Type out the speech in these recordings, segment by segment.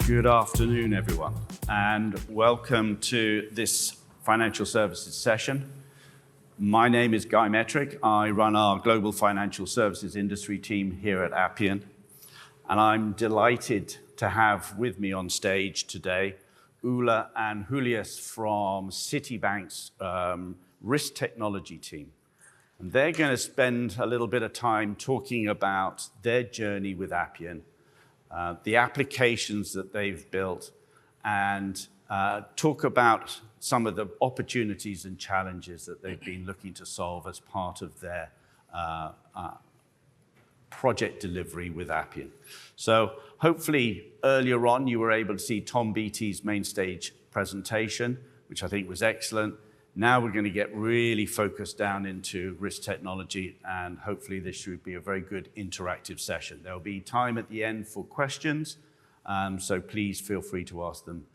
Good afternoon, everyone, and welcome to this financial services session. My name is Guy Metric. I run our global financial services industry team here at Appian, and I'm delighted to have with me on stage today Ula and Julius from Citibank's risk technology team. And they're going to spend a little bit of time talking about their journey with Appian, the applications that they've built, and talk about some of the opportunities and challenges that they've been looking to solve as part of their project delivery with Appian. So hopefully earlier on you were able to see Tom Beattie's main stage presentation, which I think was excellent. Now we're going to get really focused down into risk technology, and hopefully this should be a very good interactive session. There'll be time at the end for questions, so please feel free to ask them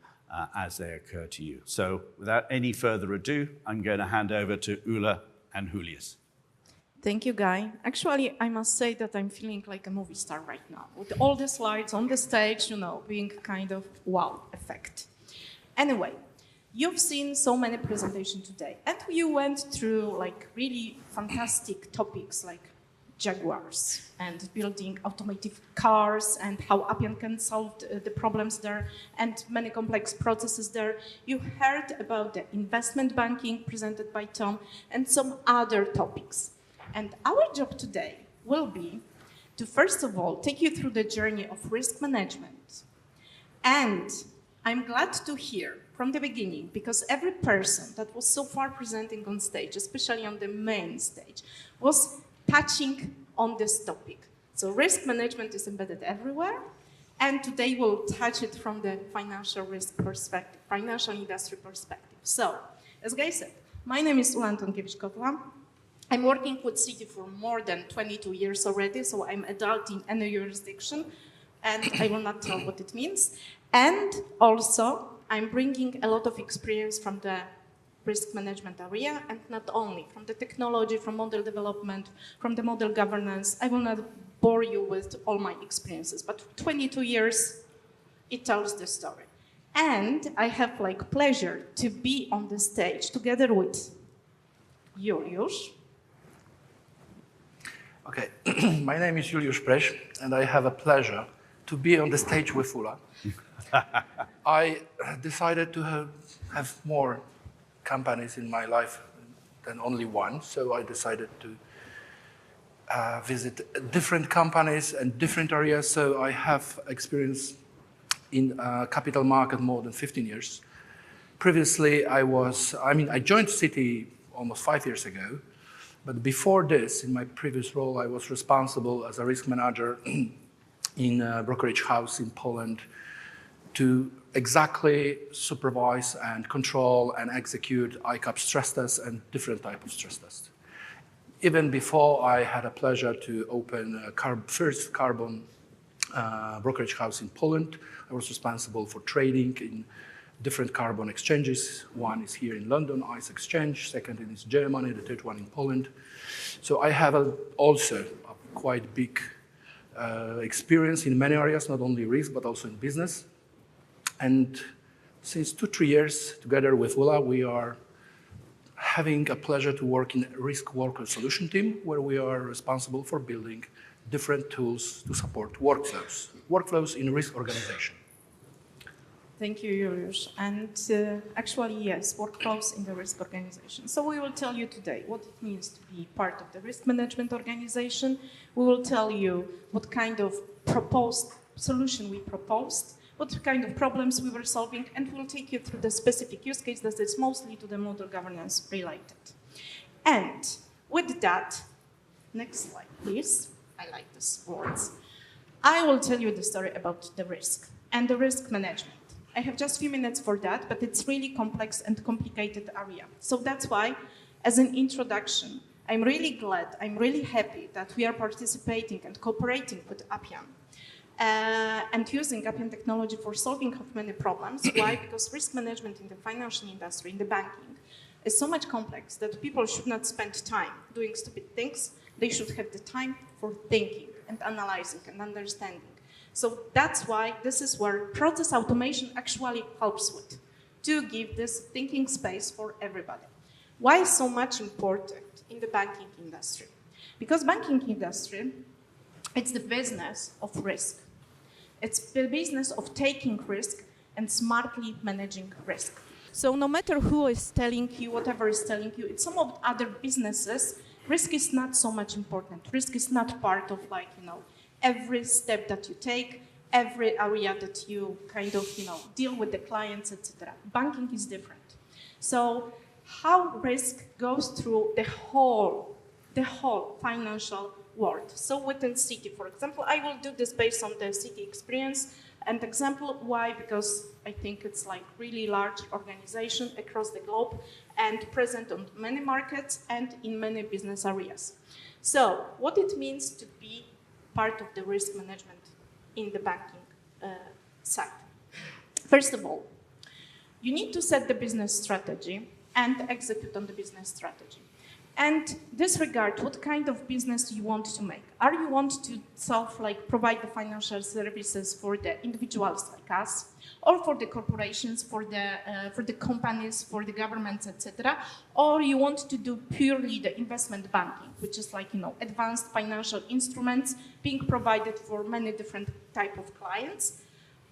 as they occur to you. So without any further ado, I'm going to hand over to Ula and Julius. Thank you, Guy. Actually, I must say that I'm feeling like a movie star right now, with all the slides on the stage, being kind of wow effect. Anyway, you've seen so many presentations today, and you went through like really fantastic topics like Jaguars and building automotive cars and how Appian can solve the problems there and many complex processes there. You heard about the investment banking presented by Tom and some other topics. And our job today will be to, first of all, take you through the journey of risk management. And I'm glad to hear from the beginning, because every person that was so far presenting on stage, especially on the main stage, was touching on this topic. So risk management is embedded everywhere, and today we'll touch it from the financial risk perspective, financial industry perspective. So, as Guy said, my name is Ula Antonkiewicz-Kotla. I'm working with Citi for more than 22 years already, so I'm adult in any jurisdiction, and I will not tell what it means. And also, I'm bringing a lot of experience from the risk management area, and not only from the technology, from model development, from the model governance. I will not bore you with all my experiences, but 22 years, it tells the story. And I have like pleasure to be on the stage together with Julius. Okay, my name is Julius Presch, and I have a pleasure to be on the stage with Ula. I decided to have more companies in my life than only one, so I decided to visit different companies and different areas. So I have experience in capital market more than 15 years. Previously, I joined Citi almost 5 years ago, but before this, in my previous role, I was responsible as a risk manager in a brokerage house in Poland to exactly supervise and control and execute ICAP stress tests and different types of stress tests. Even before, I had a pleasure to open a first carbon brokerage house in Poland. I was responsible for trading in different carbon exchanges. One is here in London, ICE Exchange. Second is Germany, the third one in Poland. So I have also a quite big experience in many areas, not only risk, but also in business. And since 2-3 years, together with Ula, we are having a pleasure to work in a risk worker solution team, where we are responsible for building different tools to support workflows in risk organization. Thank you, Julius. And actually, yes, workflows in the risk organization. So we will tell you today what it means to be part of the risk management organization. We will tell you what kind of proposed solution we proposed, what kind of problems we were solving, and we'll take you through the specific use case that is mostly to the model governance related. And with that, next slide, please. I like these words. I will tell you the story about the risk and the risk management. I have just a few minutes for that, but it's really complex and complicated area. So that's why, as an introduction, I'm really glad, I'm really happy that we are participating and cooperating with Appian and using Appian technology for solving of many problems. Why? Because risk management in the financial industry, in the banking, is so much complex that people should not spend time doing stupid things. They should have the time for thinking and analyzing and understanding. So that's why this is where process automation actually helps with, to give this thinking space for everybody. Why is so much important in the banking industry? Because banking industry, it's the business of risk. It's the business of taking risk and smartly managing risk. So no matter who is telling you, whatever is telling you, in some of other businesses, risk is not so much important. Risk is not part of every step that you take, every area that you deal with the clients, etc. Banking is different. So how risk goes through the whole financial world. So within Citi, for example, I will do this based on the Citi experience. And example, why? Because I think it's really large organization across the globe and present on many markets and in many business areas. So what it means to be part of the risk management in the banking side. First of all, you need to set the business strategy and execute on the business strategy. And disregard what kind of business you want to make. Are you want to provide the financial services for the individuals like us, or for the corporations, for the companies, for the governments, etc., or you want to do purely the investment banking, which is advanced financial instruments being provided for many different type of clients.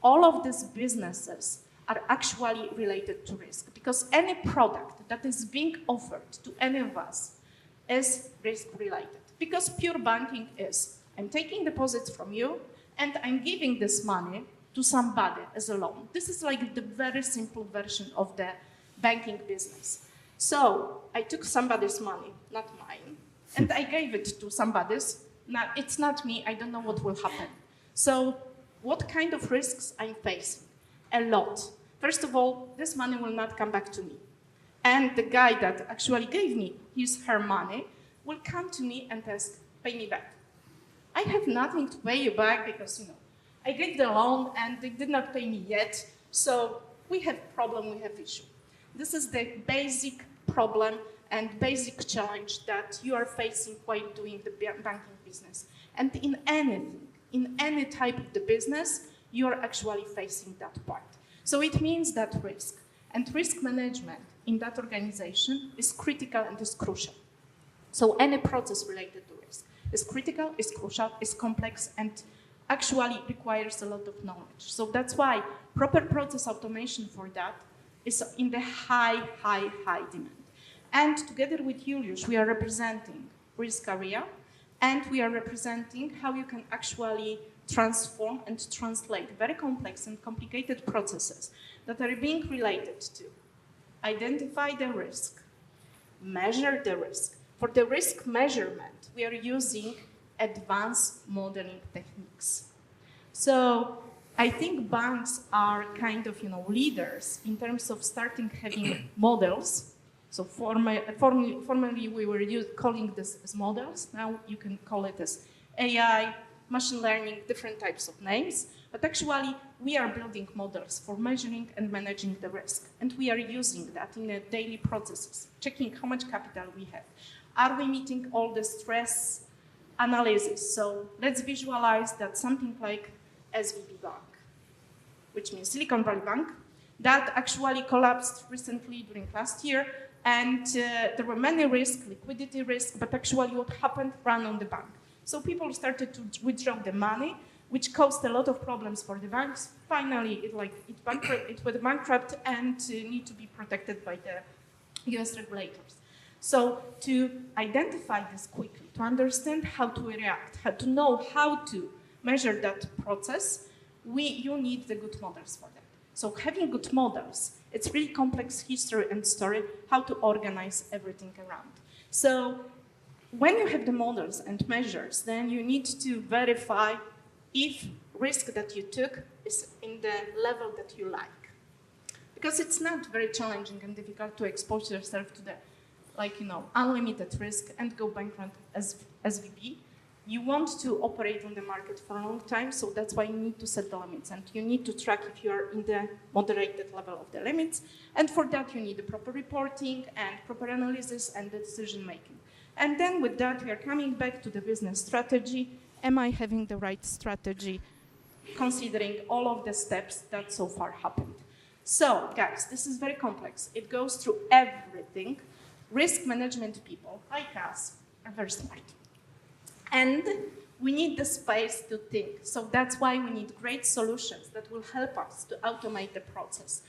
All of these businesses are actually related to risk, because any product that is being offered to any of us is risk related. Because pure banking is, I'm taking deposits from you and I'm giving this money to somebody as a loan. This is the very simple version of the banking business. So I took somebody's money, not mine, and I gave it to somebody's. Now, it's not me, I don't know what will happen. So what kind of risks I'm facing? A lot. First of all, this money will not come back to me. And the guy that actually gave me her money will come to me and ask, pay me back. I have nothing to pay you back because, I gave the loan and they did not pay me yet. So we have problem, we have issue. This is the basic problem and basic challenge that you are facing while doing the banking business. And in anything, in any type of the business, you are actually facing that part. So it means that risk and risk management in that organization is critical and is crucial. So any process related to risk is critical, is crucial, is complex, and actually requires a lot of knowledge. So that's why proper process automation for that is in the high demand. And together with Julius, we are representing risk area, and we are representing how you can actually transform and translate very complex and complicated processes that are being related to identify the risk, measure the risk. For the risk measurement, we are using advanced modeling techniques. So I think banks are leaders in terms of starting having models. So formerly we were calling this as models. Now you can call it as AI, machine learning, different types of names. But actually, we are building models for measuring and managing the risk. And we are using that in daily processes, checking how much capital we have. Are we meeting all the stress analysis? So let's visualize that something like SVB Bank, which means Silicon Valley Bank, that actually collapsed recently during last year. And there were many risks, liquidity risks, but actually what happened ran on the bank. So people started to withdraw the money, which caused a lot of problems for the banks. Finally, it went bankrupt and need to be protected by the US regulators. So to identify this quickly, to understand how to react, to know how to measure that process, you need the good models for that. So having good models, it's really complex history and story, how to organize everything around. So when you have the models and measures, then you need to verify if risk that you took is in the level that you like. Because it's not very challenging and difficult to expose yourself to the unlimited risk and go bankrupt as SVB. You want to operate on the market for a long time, so that's why you need to set the limits and you need to track if you are in the moderated level of the limits. And for that, you need the proper reporting and proper analysis and the decision making. And then with that, we are coming back to the business strategy. Am I having the right strategy considering all of the steps that so far happened. So, guys, this is very complex. It goes through everything. Risk management people, like us, are very smart. And we need the space to think. So that's why we need great solutions that will help us to automate the process.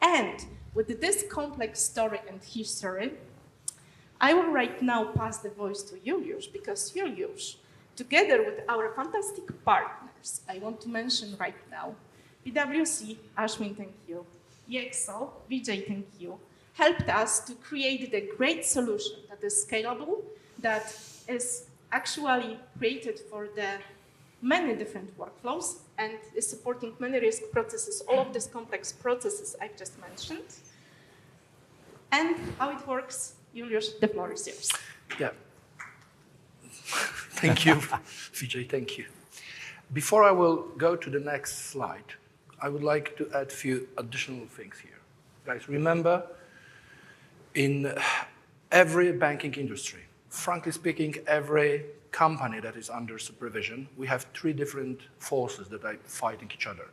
And with this complex story and history, I will right now pass the voice to Juliusz, because Juliusz, together with our fantastic partners, I want to mention right now, PwC, Ashwin, thank you, EXO, Vijay, thank you, helped us to create the great solution that is scalable, that is actually created for the many different workflows and is supporting many risk processes, all of these complex processes I've just mentioned. And how it works, Juliusz, the floor is yours. Yeah. Thank you, Vijay, thank you. Before I will go to the next slide, I would like to add a few additional things here. Guys, remember, in every banking industry, frankly speaking, every company that is under supervision, we have three different forces that are fighting each other.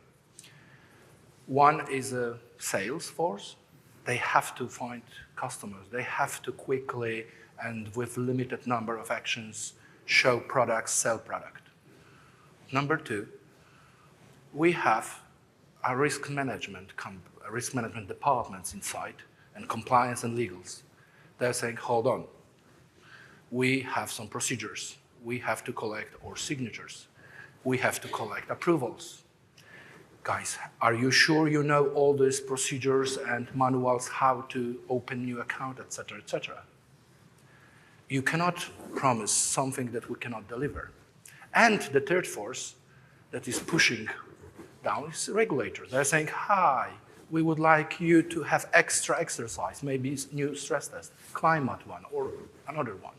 One is a sales force. They have to find customers. They have to quickly and with limited number of actions show products, sell product. Number two, we have a risk management departments inside and compliance and legals. They're saying, hold on, we have some procedures. We have to collect our signatures. We have to collect approvals. Guys, are you sure you know all these procedures and manuals, how to open new account, etc., etc.? You cannot promise something that we cannot deliver. And the third force that is pushing down is regulators. They're saying, hi, we would like you to have extra exercise, maybe new stress test, climate one, or another one.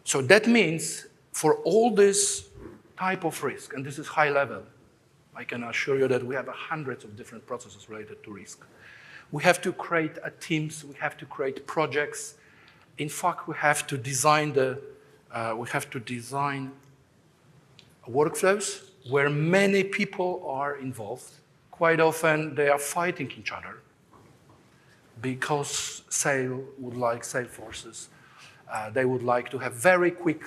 So that means for all this type of risk, and this is high level, I can assure you that we have hundreds of different processes related to risk. We have to create teams, we have to create projects. In fact, we have to design workflows where many people are involved. Quite often they are fighting each other because sales forces, they would like to have very quick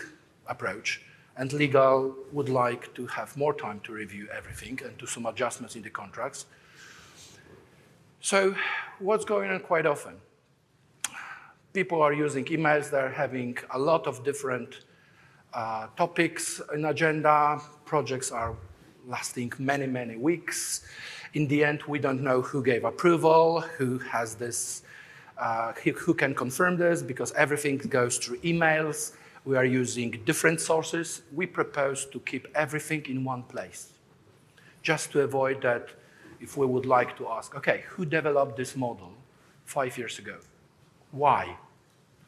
approach, and legal would like to have more time to review everything and do some adjustments in the contracts. So what's going on quite often? People are using emails, they're having a lot of different topics in agenda. Projects are lasting many, many weeks. In the end, we don't know who gave approval, who has this, who can confirm this, because everything goes through emails. We are using different sources. We propose to keep everything in one place, just to avoid that if we would like to ask, okay, who developed this model 5 years ago? Why?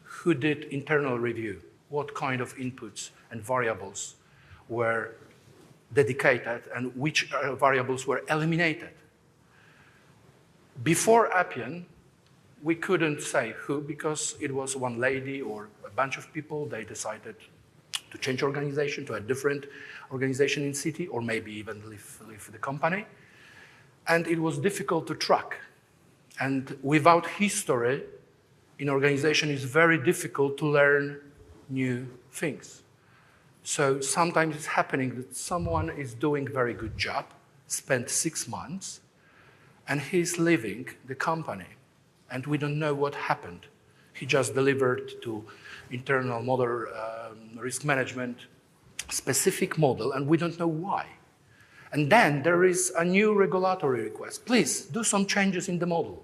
Who did internal review? What kind of inputs and variables were dedicated and which variables were eliminated? Before Appian, we couldn't say who, because it was one lady or a bunch of people. They decided to change organization to a different organization in city, or maybe even leave the company. And it was difficult to track. And without history in organization, it's very difficult to learn new things. So sometimes it's happening that someone is doing a very good job, spent 6 months, and he's leaving the company. And we don't know what happened. He just delivered to internal model risk management specific model, and we don't know why. And then there is a new regulatory request. Please do some changes in the model.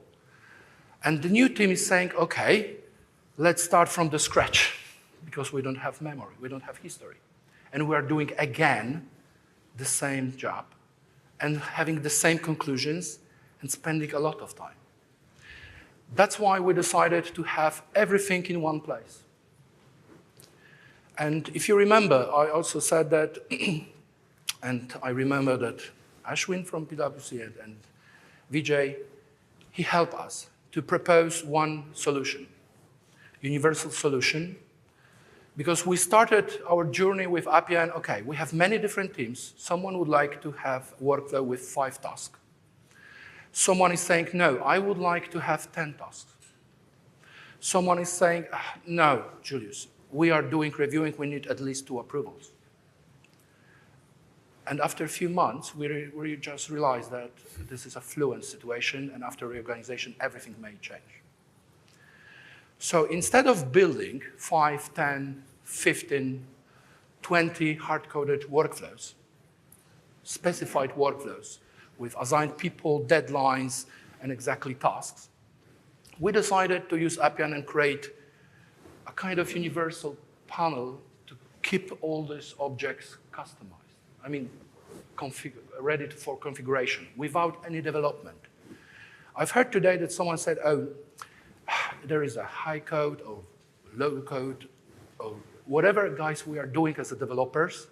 And the new team is saying, okay, let's start from the scratch, because we don't have memory, we don't have history. And we are doing again the same job and having the same conclusions and spending a lot of time. That's why we decided to have everything in one place. And if you remember, I also said that, and I remember that Ashwin from PwC and Vijay, he helped us to propose one solution, universal solution, Because we started our journey with Appian, okay, we have many different teams. Someone would like to have workflow with 5 tasks. Someone is saying, no, I would like to have 10 tasks. Someone is saying, no, Julius, we are doing reviewing, we need at least 2 approvals. And after a few months, we just realized that this is a fluent situation, and after reorganization, everything may change. So instead of building 5, 10, 15, 20 hard-coded workflows, specified workflows with assigned people, deadlines, and exactly tasks, we decided to use Appian and create a kind of universal panel to keep all these objects customized. I mean, ready for configuration without any development. I've heard today that someone said, oh, there is a high code or low code or whatever, guys, we are doing as developers.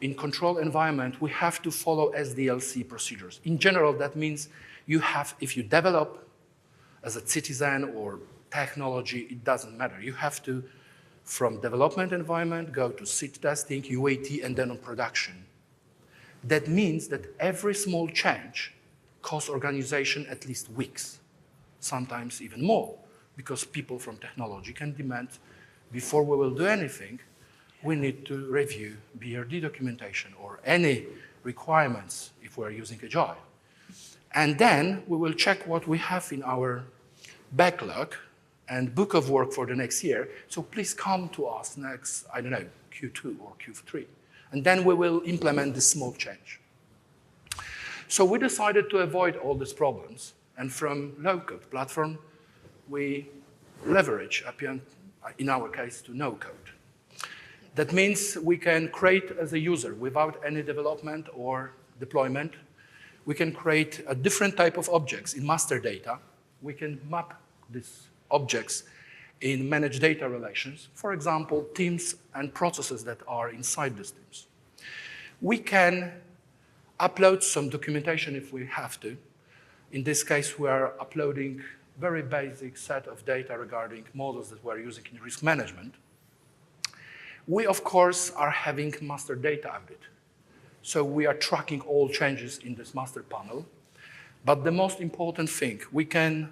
In control environment, we have to follow SDLC procedures. In general, that means you have, if you develop as a citizen or technology, it doesn't matter. You have to, from development environment, go to seed testing, UAT, and then on production. That means that every small change costs organization at least weeks, sometimes even more, because people from technology can demand, before we will do anything, we need to review BRD documentation or any requirements if we're using Agile. And then we will check what we have in our backlog and book of work for the next year. So please come to us next, I don't know, Q2 or Q3. And then we will implement this small change. So we decided to avoid all these problems. And from low-code platform, we leverage Appian, in our case, to no-code. That means we can create as a user without any development or deployment. We can create a different type of objects in master data. We can map these objects in managed data relations. For example, teams and processes that are inside these teams. We can upload some documentation if we have to. In this case, we are uploading very basic set of data regarding models that we're using in risk management. We, of course, are having master data audit. So we are tracking all changes in this master panel. But the most important thing, we can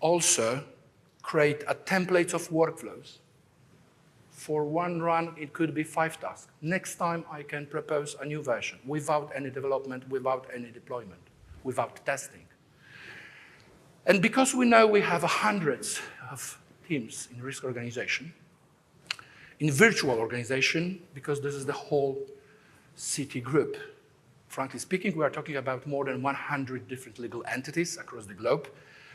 also create a template of workflows. For one run, it could be 5 tasks. Next time, I can propose a new version without any development, without any deployment, without testing. And because we know we have hundreds of teams in risk organization, in virtual organization, because this is the whole city group, frankly speaking, we are talking about more than 100 different legal entities across the globe.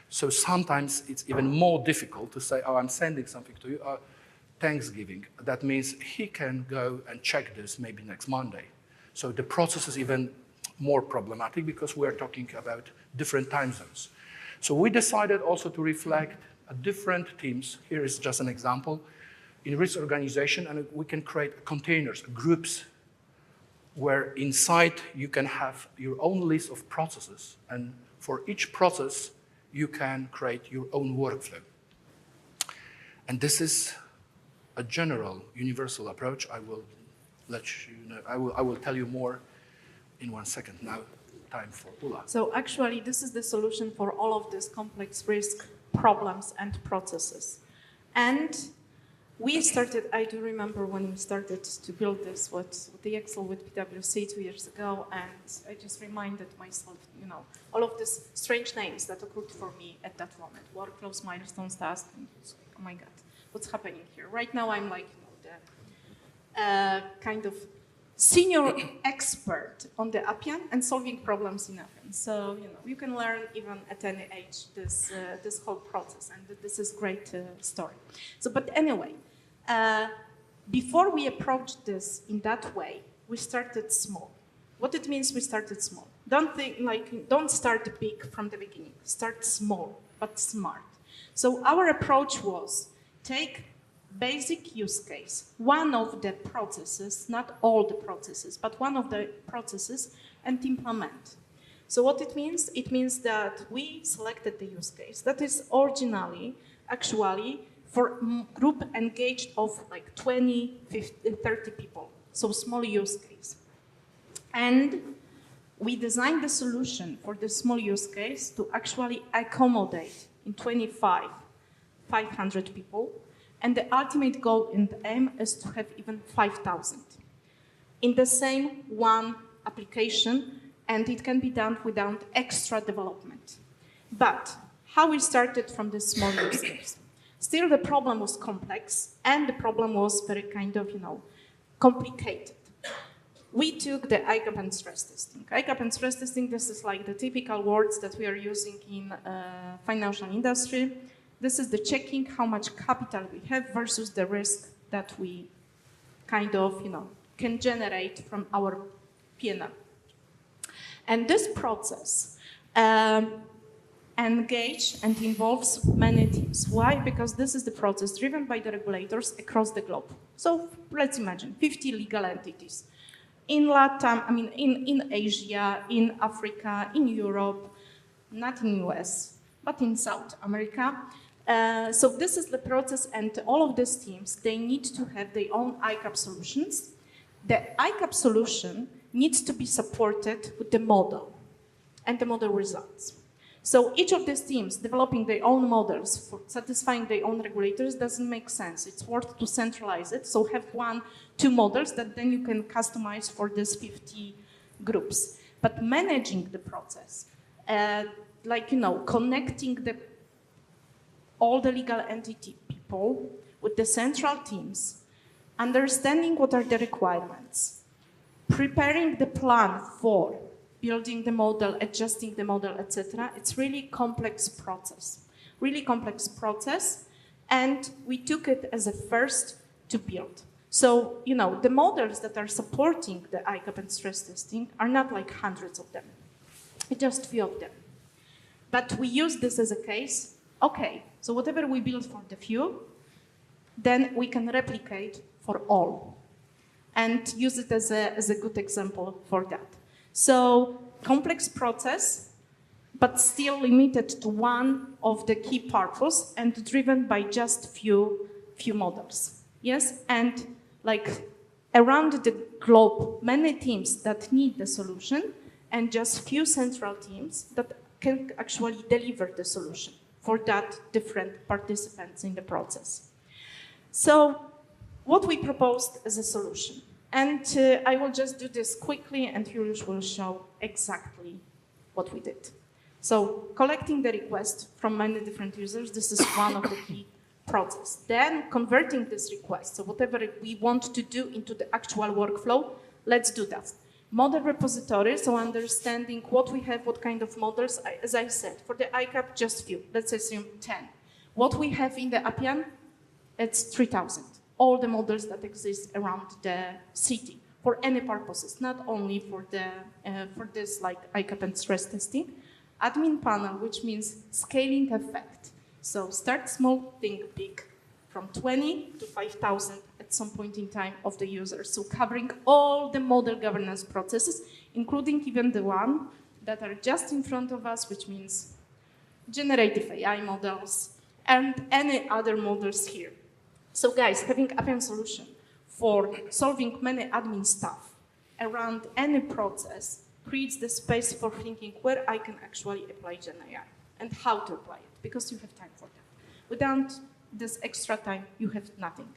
So sometimes it's even more difficult to say, oh, I'm sending something to you, Thanksgiving. That means he can go and check this maybe next Monday. So the process is even more problematic because we're talking about different time zones. So we decided also to reflect different teams. Here is just an example. In risk organization, and we can create containers, groups, where inside you can have your own list of processes, and for each process, you can create your own workflow. And this is a general, universal approach. I will let you know, I will tell you more in 1 second. Now, time for Ula. So actually, this is the solution for all of these complex risk problems and processes. And we started, I do remember when we started to build this with the Excel with PwC 2 years ago, and I just reminded myself, you know, all of these strange names that occurred for me at that moment, workflows, milestones, tasks, and oh my God, what's happening here? Right now I'm like, you know, the kind of senior expert on the Appian and solving problems in Appian. So, you know, you can learn even at any age this whole process, and this is great story. So, but anyway, before we approached this in that way, we started small. What it means we started small. Don't start big from the beginning. Start small, but smart. So our approach was take basic use case, one of the processes, not all the processes, but one of the processes, and implement. So what it means? It means that we selected the use case that is originally, actually, for group engaged of like 20, 50, 30 people. So small use case. And we designed the solution for the small use case to actually accommodate in 25, 500 people. And the ultimate goal and aim is to have even 5,000 in the same one application, and it can be done without extra development. But how we started from this small use case? Still, the problem was complex, and the problem was very kind of, complicated. We took the ICAP and stress testing. ICAP and stress testing, this is like the typical words that we are using in financial industry. This is the checking how much capital we have versus the risk that we kind of, can generate from our P&L. And this process engage and involves many teams. Why? Because this is the process driven by the regulators across the globe. So let's imagine 50 legal entities in LATAM, in Asia, in Africa, in Europe, not in US, but in South America. So this is the process, and all of these teams, they need to have their own ICAP solutions. The ICAP solution needs to be supported with the model and the model results. So each of these teams developing their own models for satisfying their own regulators doesn't make sense. It's worth to centralize it. So have 1, 2 models that then you can customize for these 50 groups. But managing the process, connecting all the legal entity people with the central teams, understanding what are the requirements, preparing the plan for building the model, adjusting the model, etc. It's really complex process, and we took it as a first to build. So, the models that are supporting the ICAP and stress testing are not like hundreds of them, just few of them. But we use this as a case. Okay, so whatever we build for the few, then we can replicate for all and use it as a good example for that. So complex process, but still limited to one of the key purpose and driven by just few models. Yes, and like around the globe, many teams that need the solution and just few central teams that can actually deliver the solution for that different participants in the process. So what we proposed as a solution, and I will just do this quickly and Julius will show exactly what we did. So collecting the request from many different users, this is one of the key process. Then converting this request, so whatever we want to do into the actual workflow, let's do that. Model repository, so understanding what we have, what kind of models, as I said, for the ICAP, just few, let's assume 10. What we have in the Appian, it's 3,000. All the models that exist around the city for any purposes, not only for this like ICAP and stress testing. Admin panel, which means scaling effect. So start small, think big, from 20 to 5,000 at some point in time of the users. So covering all the model governance processes, including even the one that are just in front of us, which means generative AI models and any other models here. So guys, having Appian solution for solving many admin stuff around any process creates the space for thinking where I can actually apply Gen AI and how to apply it, because you have time for that. Without this extra time, you have nothing.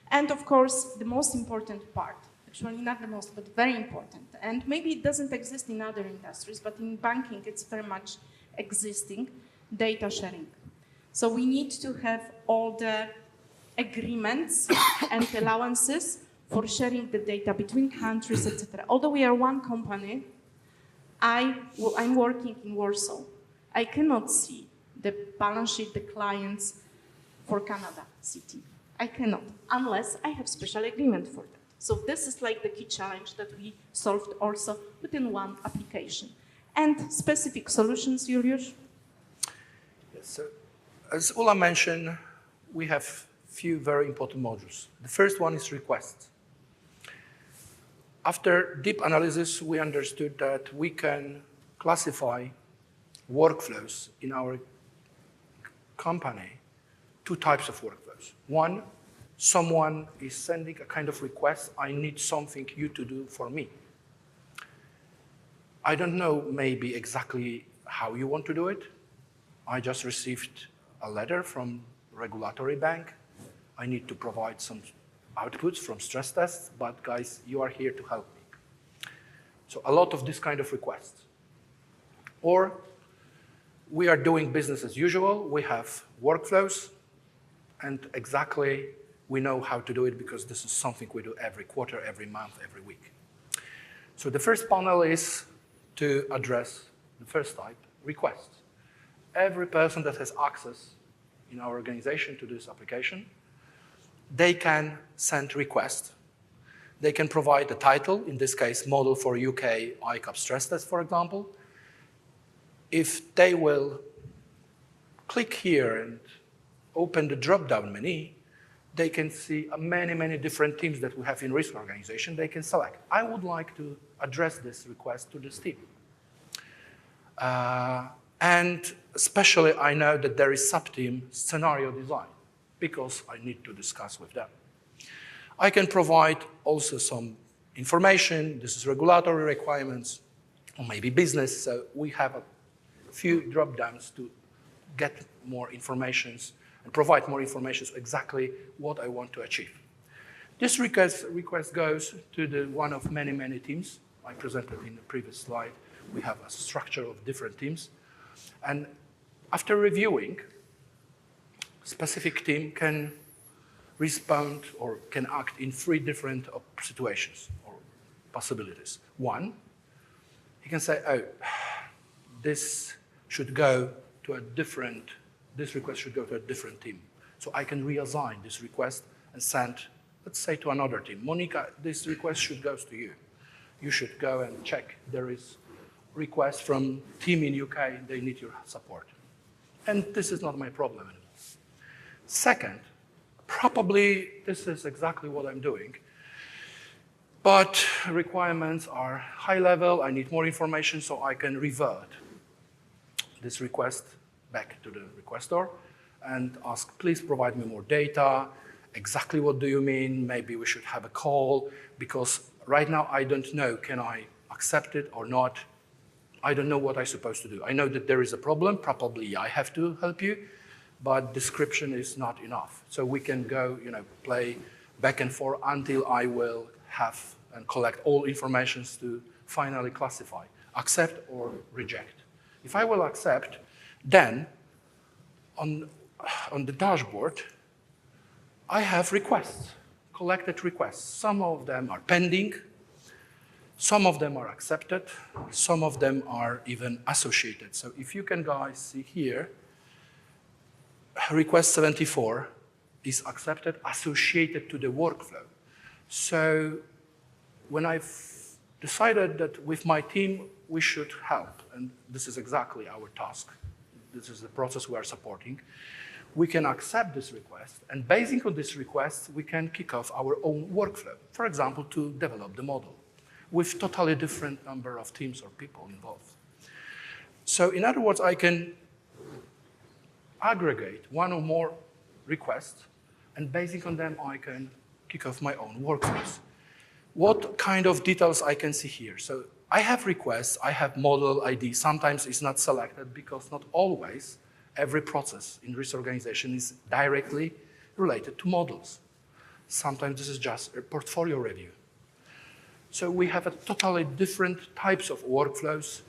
And of course, the most important part, actually not the most, but very important, and maybe it doesn't exist in other industries, but in banking, it's very much existing, data sharing. So we need to have all the agreements and allowances for sharing the data between countries, etc. Although we are one company, I'm working in Warsaw. I cannot see the balance sheet, the clients for Canada City. I cannot, unless I have special agreement for that. So this is like the key challenge that we solved also within one application. And specific solutions, Julius? Yes, so as Ula mentioned, we have few very important modules. The first one is request. After deep analysis, we understood that we can classify workflows in our company, 2 types of workflows. workflows. One, someone is sending a kind of request, I need something you to do for me. I don't know maybe exactly how you want to do it. I just received a letter from regulatory bank. I need to provide some outputs from stress tests, but guys, you are here to help me. So a lot of this kind of requests. Or we are doing business as usual. We have workflows, and exactly we know how to do it because this is something we do every quarter, every month, every week. So the first panel is to address the first type, requests. Every person that has access in our organization to this application, they can send requests. They can provide a title, in this case, model for UK ICAP stress test, for example. If they will click here and open the drop-down menu, they can see many, many different teams that we have in risk organization. They can select, I would like to address this request to this team. And especially I know that there is sub-team scenario design because I need to discuss with them. I can provide also some information. This is regulatory requirements or maybe business. So we have a few drop-downs to get more information and provide more information exactly what I want to achieve. This request goes to one of many, many teams. I presented in the previous slide. We have a structure of different teams. And after reviewing, specific team can respond or can act in 3 different situations or possibilities. One, he can say, oh, this request should go to a different team. So I can reassign this request and send, let's say, to another team. Monica, this request should go to you. You should go and check. There is request from team in UK, they need your support. And this is not my problem anymore. Second, probably this is exactly what I'm doing, but requirements are high level, I need more information, so I can revert this request back to the requestor and ask, please provide me more data, exactly what do you mean, maybe we should have a call, because right now I don't know, can I accept it or not? I don't know what I'm supposed to do. I know that there is a problem, probably I have to help you, but description is not enough. So we can go, play back and forth until I will have and collect all information to finally classify, accept or reject. If I will accept, then on the dashboard, I have requests, collected requests. Some of them are pending, some of them are accepted, some of them are even associated. So if you can guys see here, request 74 is accepted, associated to the workflow. So when I've decided that with my team, we should help, and this is exactly our task, this is the process we are supporting, we can accept this request, and based on this request, we can kick off our own workflow, for example, to develop the model with totally different number of teams or people involved. So in other words, I can aggregate one or more requests, and based on them, I can kick off my own workflows. What kind of details I can see here? So I have requests, I have model ID. Sometimes it's not selected because not always every process in risk organization is directly related to models. Sometimes this is just a portfolio review. So we have a totally different types of workflows,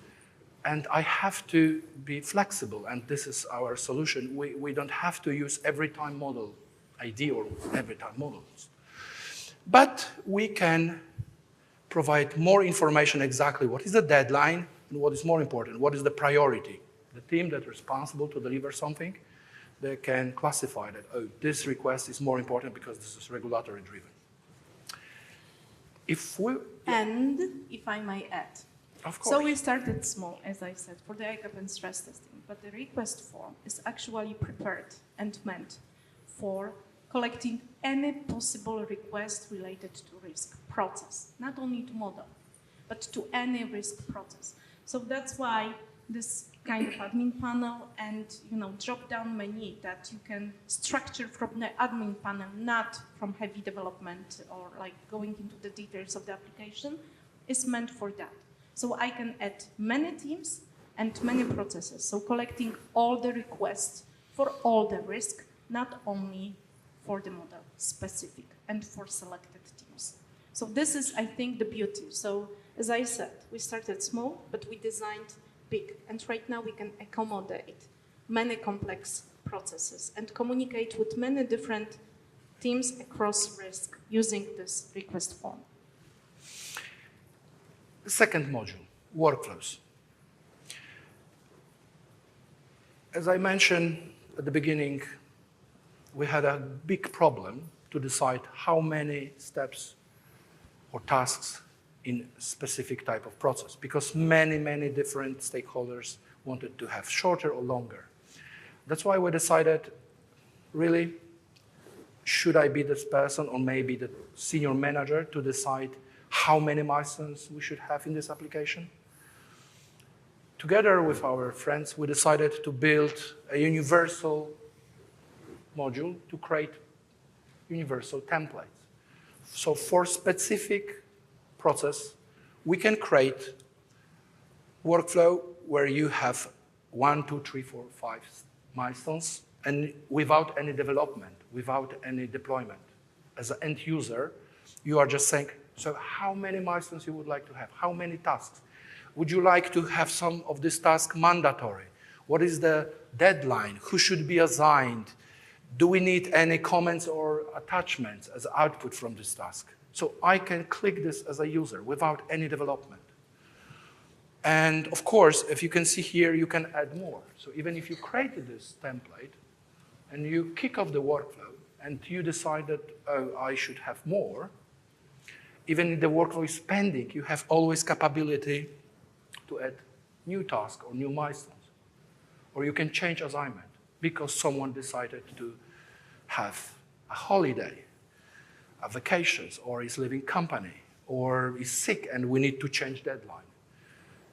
and I have to be flexible, and this is our solution. We don't have to use every time model ID or every time models. But we can provide more information exactly what is the deadline and what is more important, what is the priority. The team that's responsible to deliver something, they can classify that, oh, this request is more important because this is regulatory driven. And if I may add, of course. So we started small, as I said, for the ICAP and stress testing, but the request form is actually prepared and meant for collecting any possible request related to risk process, not only to model, but to any risk process. So that's why this kind of admin panel and drop-down menu that you can structure from the admin panel, not from heavy development or like going into the details of the application, is meant for that. So I can add many teams and many processes. So collecting all the requests for all the risk, not only for the model specific and for selected teams. So this is, I think, the beauty. So as I said, we started small, but we designed big. And right now we can accommodate many complex processes and communicate with many different teams across risk using this request form. The second module, workflows. As I mentioned at the beginning, we had a big problem to decide how many steps or tasks in a specific type of process, because many different stakeholders wanted to have shorter or longer. That's why we decided, really, should I be this person or maybe the senior manager to decide how many milestones we should have in this application? Together with our friends, we decided to build a universal module to create universal templates. So for specific process, we can create workflow where you have 1, 2, 3, 4, 5 milestones and without any development, without any deployment. As an end user, you are just saying, so how many milestones you would like to have? How many tasks? Would you like to have some of this task mandatory? What is the deadline? Who should be assigned? Do we need any comments or attachments as output from this task? So I can click this as a user without any development. And of course, if you can see here, you can add more. So even if you created this template and you kick off the workflow and you decide that, oh, I should have more, even if the workflow is pending, you have always capability to add new task or new milestones. Or you can change assignment because someone decided to have a holiday, a vacations, or is leaving company, or is sick and we need to change deadline.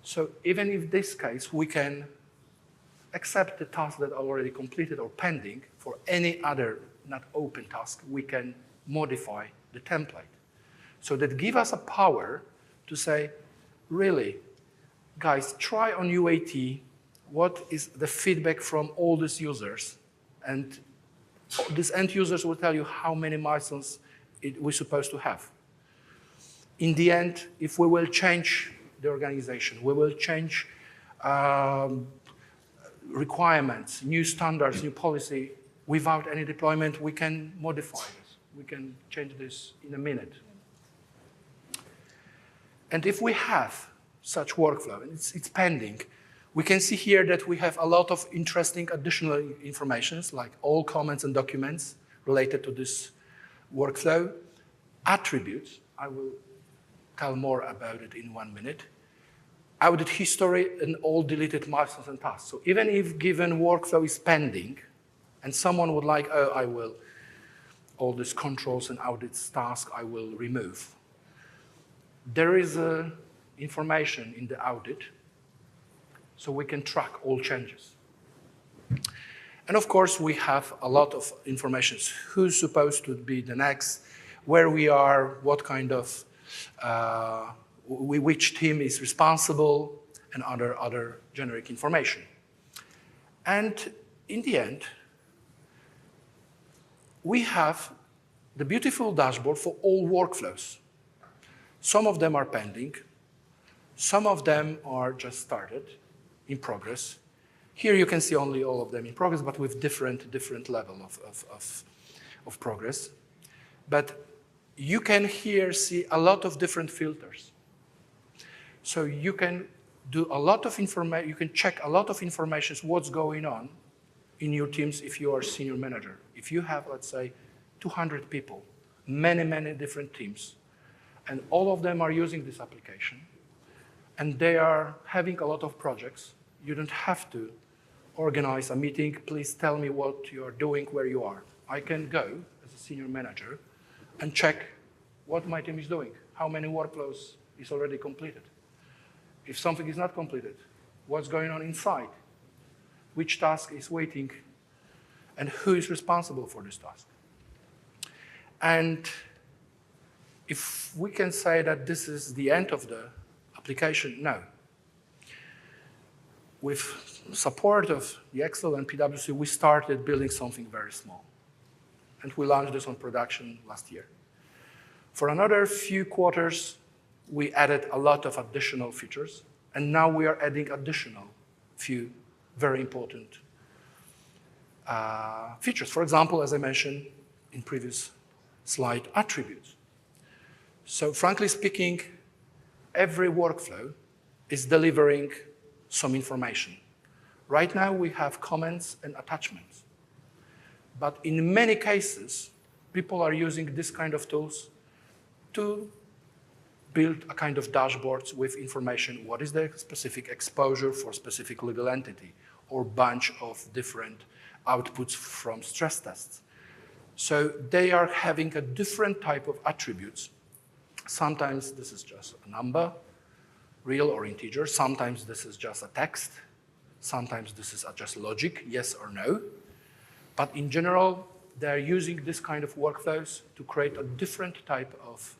So even in this case, we can accept the tasks that are already completed or pending. For any other not open task, we can modify the template. So that gives us a power to say, really, guys, try on UAT, what is the feedback from all these users? And these end users will tell you how many milestones we're supposed to have. In the end, if we will change the organization, we will change requirements, new standards, new policy, without any deployment, we can modify this. We can change this in a minute. And if we have such workflow, and it's pending, we can see here that we have a lot of interesting additional informations, like all comments and documents related to this workflow. Attributes, I will tell more about it in 1 minute. Audit history and all deleted milestones and tasks. So even if given workflow is pending, and someone would like, oh, I will, all these controls and audits tasks I will remove. There is information in the audit, so we can track all changes. And of course, we have a lot of information. Who's supposed to be the next, where we are, what kind of, which team is responsible, and other generic information. And in the end, we have the beautiful dashboard for all workflows. Some of them are pending. Some of them are just started, in progress. Here you can see only all of them in progress, but with different level of progress. But you can here see a lot of different filters. So you can do a lot of information, you can check a lot of information, what's going on in your teams if you are senior manager. If you have, let's say, 200 people, many different teams, and all of them are using this application, and they are having a lot of projects, you don't have to organize a meeting, please tell me what you are doing, where you are. I can go as a senior manager and check what my team is doing, how many workflows is already completed. If something is not completed, what's going on inside, which task is waiting, and who is responsible for this task. And if we can say that this is the end of the application, no. With support of the Excel and PwC, we started building something very small. And we launched this on production last year. For another few quarters, we added a lot of additional features, and now we are adding additional few very important features. For example, as I mentioned in previous slide, attributes. So frankly speaking, every workflow is delivering some information. Right now, we have comments and attachments. But in many cases, people are using this kind of tools to build a kind of dashboards with information. What is the specific exposure for specific legal entity or bunch of different outputs from stress tests? So they are having a different type of attributes. Sometimes this is just a number, real or integer. Sometimes this is just a text. Sometimes this is just logic, yes or no. But in general, they're using this kind of workflows to create a different type of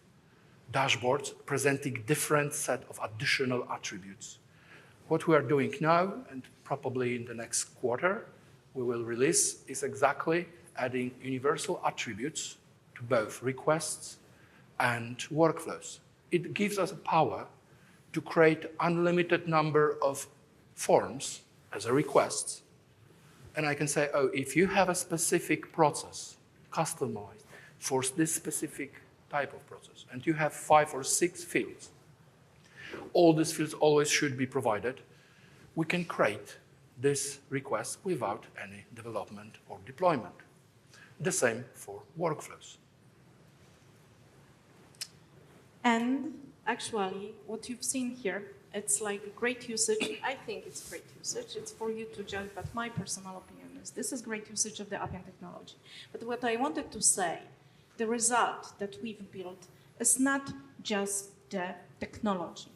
dashboards presenting different set of additional attributes. What we are doing now, and probably in the next quarter, we will release, is exactly adding universal attributes to both requests and workflows. It gives us a power to create unlimited number of forms as a request. And I can say, oh, if you have a specific process customized for this specific type of process, and you have 5 or 6 fields, all these fields always should be provided, we can create this request without any development or deployment. The same for workflows. And actually, what you've seen here, it's like great usage. I think it's great usage. It's for you to judge, but my personal opinion is this is great usage of the Appian technology. But what I wanted to say, the result that we've built is not just the technology.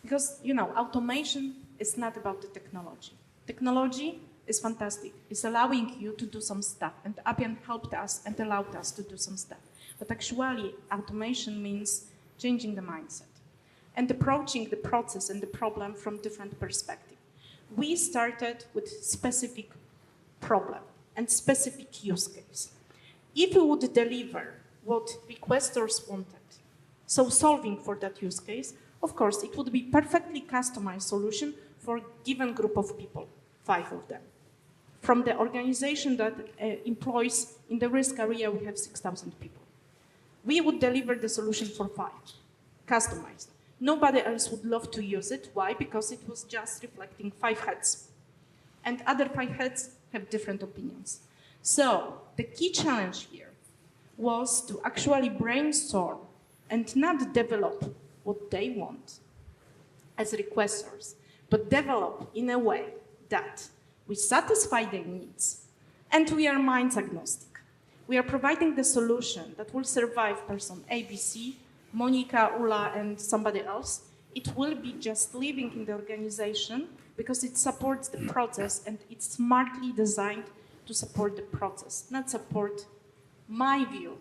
Because, you know, automation is not about the technology. Technology is fantastic. It's allowing you to do some stuff. And Appian helped us and allowed us to do some stuff. But actually, automation means changing the mindset and approaching the process and the problem from different perspective. We started with specific problem and specific use case. If we would deliver what requesters wanted, so solving for that use case, of course, it would be perfectly customized solution for a given group of people, 5 of them. From the organization that employs in the risk area, we have 6,000 people. We would deliver the solution for 5, customized. Nobody else would love to use it. Why? Because it was just reflecting 5 heads. And other 5 heads have different opinions. So the key challenge here was to actually brainstorm and not develop what they want as requesters, but develop in a way that we satisfy their needs and we are minds agnostic. We are providing the solution that will survive person ABC, Monica, Ula, and somebody else. It will be just living in the organization because it supports the process and it's smartly designed to support the process, not support my view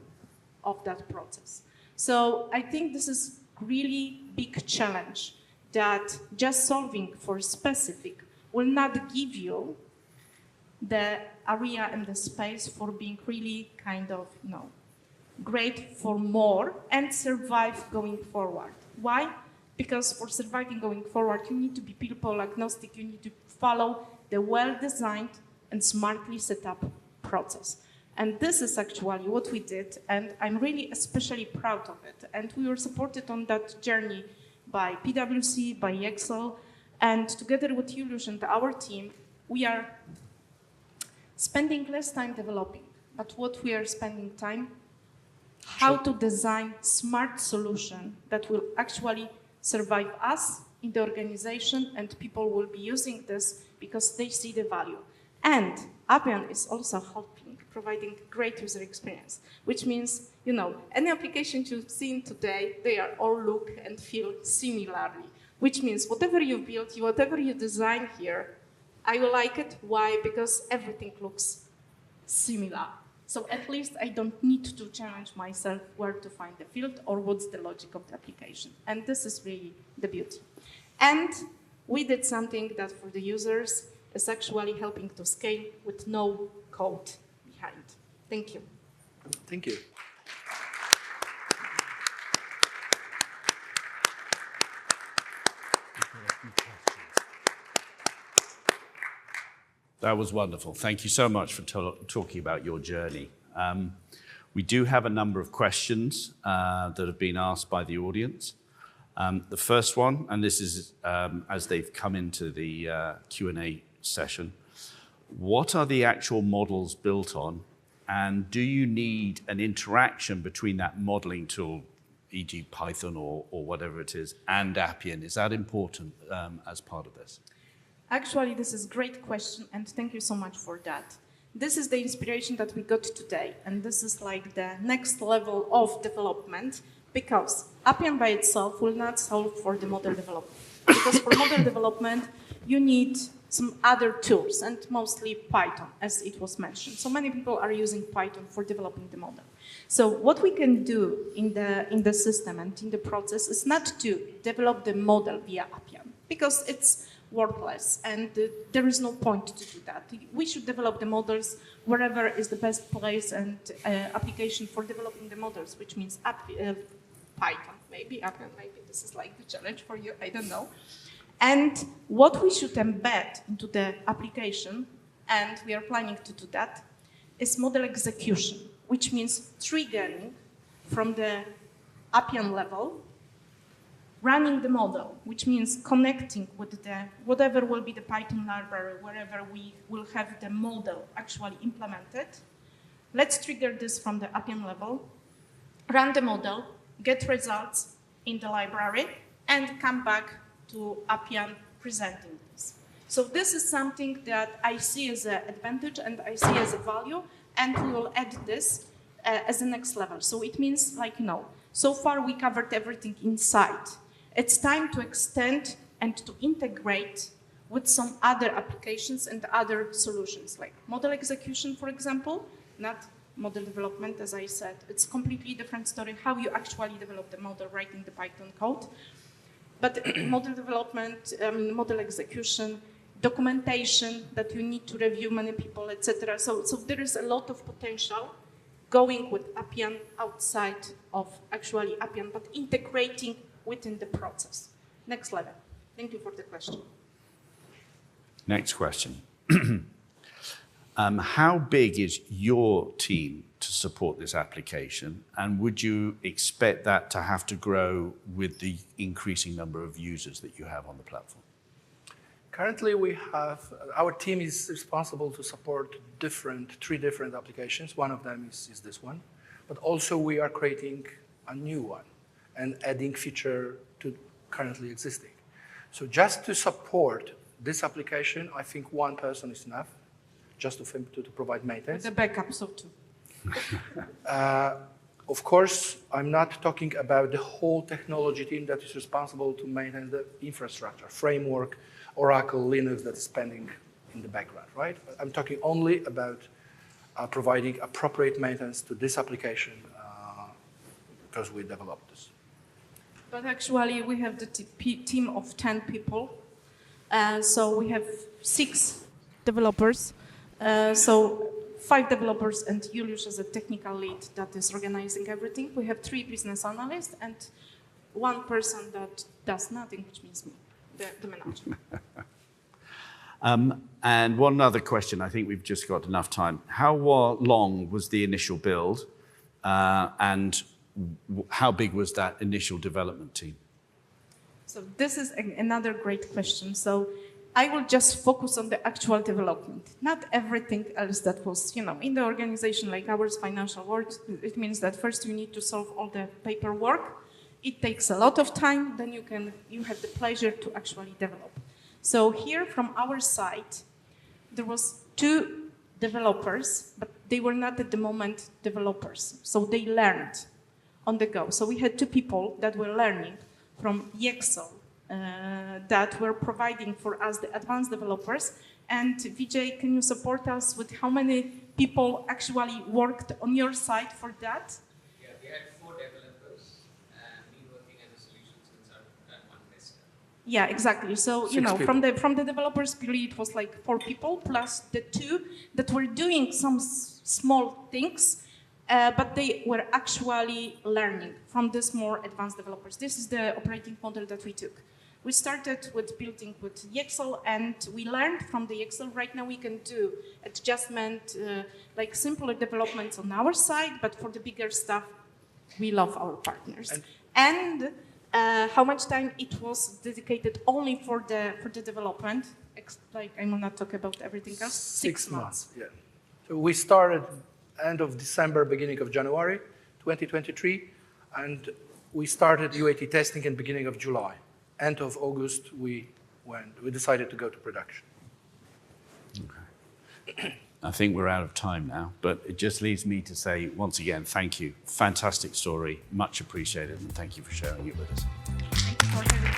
of that process. So I think this is really big challenge that just solving for specific will not give you the area and the space for being really kind of, you know, great for more and survive going forward. Why? Because for surviving going forward, you need to be people agnostic, you need to follow the well-designed and smartly set up process. And this is actually what we did, and I'm really especially proud of it. And we were supported on that journey by PwC, by Excel, and together with Julius and our team, we are spending less time developing, but what we are spending time, how to design smart solution that will actually survive us in the organization, and people will be using this because they see the value. And Appian is also helping, providing great user experience, which means, you know, any applications you've seen today, they are all look and feel similarly. which means whatever you build, whatever you design here, I will like it. Why? Because everything looks similar. So at least I don't need to challenge myself where to find the field or what's the logic of the application. And this is really the beauty. And we did something that for the users is actually helping to scale with no code behind. Thank you. Thank you. That was wonderful. Thank you so much for talking about your journey. We do have a number of questions that have been asked by the audience. The first one, and this is as they've come into the Q&A session, what are the actual models built on, and do you need an interaction between that modeling tool, e.g. Python or whatever it is, and Appian? Is that important as part of this? Actually, this is a great question, and thank you so much for that. This is the inspiration that we got today, and this is like the next level of development, because Appian by itself will not solve for the model development. Because for model development, you need some other tools, and mostly Python, as it was mentioned. So many people are using Python for developing the model. So what we can do in the system and in the process is not to develop the model via Appian, because it's worthless, and there is no point to do that. We should develop the models wherever is the best place and application for developing the models, which means Python, maybe Appian, maybe this is like the challenge for you, I don't know. And what we should embed into the application, and we are planning to do that, is model execution, which means triggering from the Appian level, running the model, which means connecting with the whatever will be the Python library, wherever we will have the model actually implemented. Let's trigger this from the Appian level, run the model, get results in the library, and come back to Appian presenting this. So this is something that I see as an advantage and I see as a value, and we will add this as the next level. So it means, like, so far we covered everything inside. It's time to extend and to integrate with some other applications and other solutions, like model execution, for example, not model development, as I said. It's a completely different story, how you actually develop the model, writing the Python code. But model development, model execution, documentation that you need to review many people, etc. So there is a lot of potential going with Appian outside of actually Appian, but integrating within the process. Next level. Thank you for the question. Next question. How big is your team to support this application, and would you expect that to have to grow with the increasing number of users that you have on the platform? Currently, our team is responsible to support three different applications. One of them is this one, but also we are creating a new one and adding feature to currently existing. So just to support this application, I think one person is enough, just to provide maintenance. The backup, so too. Of course, I'm not talking about the whole technology team that is responsible to maintain the infrastructure, framework, Oracle, Linux that is pending in the background, right? I'm talking only about providing appropriate maintenance to this application because we developed this. But actually, we have the team of 10 people. So we have 6 developers. So 5 developers and Julius as a technical lead that is organizing everything. We have 3 business analysts and 1 person that does nothing, which means me, the manager. And one other question, I think we've just got enough time. How long was the initial build, and how big was that initial development team? So this is another great question. So I will just focus on the actual development, not everything else that was, in the organization like ours, financial work. It means that first you need to solve all the paperwork. It takes a lot of time. Then you have the pleasure to actually develop. So here from our side, there was 2 developers, but they were not at the moment developers. So they learned on the go. So we had 2 people that were learning from Excel that we're providing for us, the advanced developers. And Vijay, can you support us with how many people actually worked on your side for that? Yeah, we had 4 developers and me working as a solutions consultant and 1 tester. Yeah, exactly. So, you know, from the developers period, it was like 4 people plus the 2 that were doing some small things, but they were actually learning from these more advanced developers. This is the operating model that we took. We started with building with the Excel, and we learned from the Excel. Right now we can do adjustment, like simpler developments on our side, but for the bigger stuff, we love our partners. And how much time it was dedicated only for the development? Like, I'm gonna talk about everything else. 6 months. Yeah. So we started end of December, beginning of January 2023, and we started UAT testing in beginning of July. End of August, we decided to go to production. Okay. I think we're out of time now, but it just leaves me to say once again, thank you. Fantastic story, much appreciated, and thank you for sharing it with us. Thank you for having me.